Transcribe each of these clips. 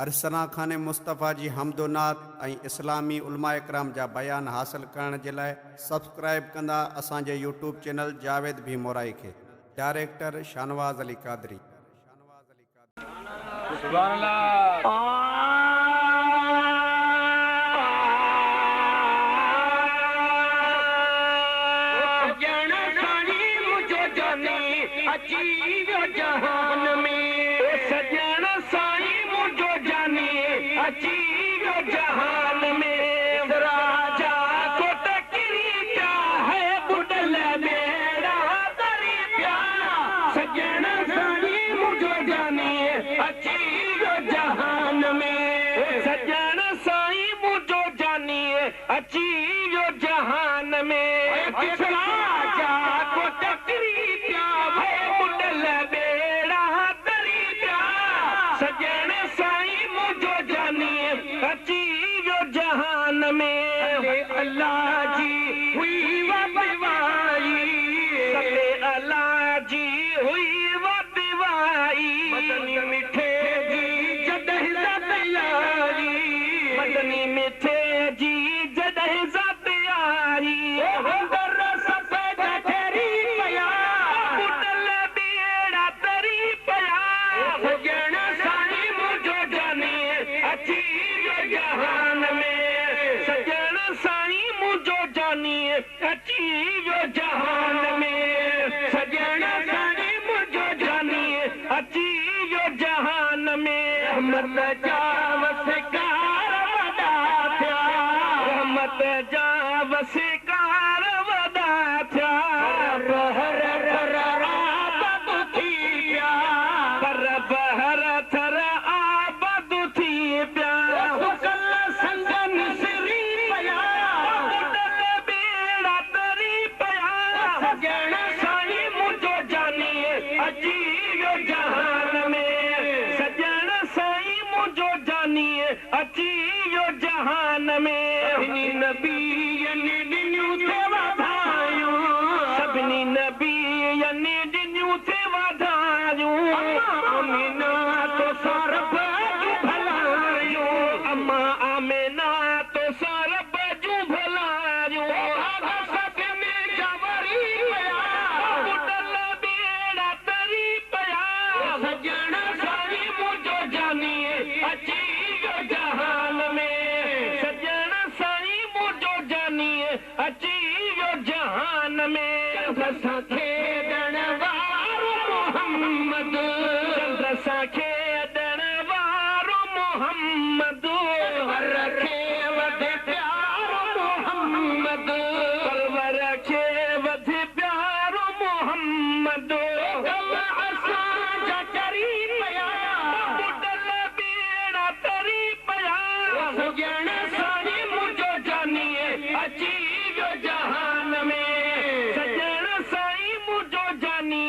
अरसना खाने मुस्तफ़ा जी हमदोनात इस्लामी उलमा इकराम जा बयान हासिल करण जे लाइ सब्सक्राइब कंदा असांजे यूट्यूब चैनल जावेद भी मोराई के। डायरेक्टर शानवाज़ अली कादरी। सुभान अल्लाह। जहान में सजन साईं मुझो जानी अची वियो जहान में राजा को टकरी पिया है बुडल बेड़ा तरी पिया सजन साईं मुझो जानी अची वियो जहान में सजन साईं मुझो जानी अची वियो जहान में राजा को टकरी पिया है बुडल बेड़ा तरी पिया सजन साईं मुझो जानी अची वियो जहान में अल्लाह जी हुई वदवाई सल्ले अल्लाह जी हुई वदवाई मदनी मिठे जी जदह ज़ात यारी मदनी मिठे जी जदह ज़ात यारी अंदर सफेद ठहरी पिया बुडल बेड़ा तरी पिया सजन साईं मुझो जानी अची वियो जहान में सजन साईं मुझो जानी अची वियो जहान में सजन साईं मुझो जानी अची वियो जहान में रहमत जा वसकार वदा थिया रहमत जा वसकार वदा थिया हर थर आबद थी पिया पर बहर थर आबद थी पिया सुकल संगन सिरी पिया बुडल बेड़ा तरी पिया सजन साईं मुझो जानी अची वियो जहान में सजन साईं मुझो जानी अची वियो जहान में सभिनी नबीयनि ॾिनियूं थे वाधायूं सभिनी नबीयनि ॾिनियूं थे वाधायूं आमीना तो सरब जूं भलायूं अम्मा आमीना तो सरब जूं भलायूं सभिनी जवरी पिया बुडल बेड़ा तरी पिया सजन साईं मुझो जानी अची वियो जहान में सजन साईं मुझो जानी अची वियो जहान में चंद्र खेॾण वारो मोहम्मद चंद्र सां खेॾण वारो मोहम्मद परवर खे वधे प्यारो मोहम्मद परवर खे वधे प्यारो मोहम्मद असांजा करी पिया बुडल बेड़ा तरी पिया सजन साईं मुझो जानी अची वियो जहान में सजन साईं मुझो जानी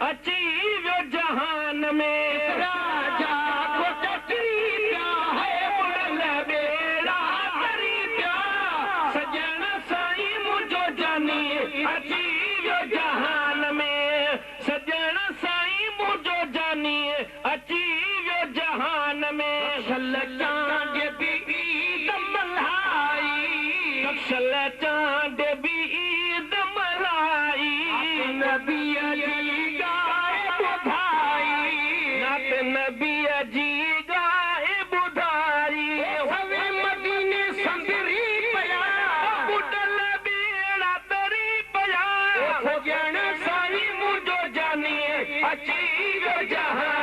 अची वियो जहान में राजा को टकरी पिया है बुडल बेड़ा तरी पिया सजन साईं मुझो जानी अची वियो जहान में सजन साईं मुझो जानी अची वियो जहान में सल चांद भी ईद मल्हाई नक्शल चांद भी ईद मल्हाई नबी जी गाए बुधाई नात नबी जी गाए बुधाई हवे मदीने संदरी पिया बुडल बेड़ा तरी पिया सजन साईं मुझो जानी अची वियो जहान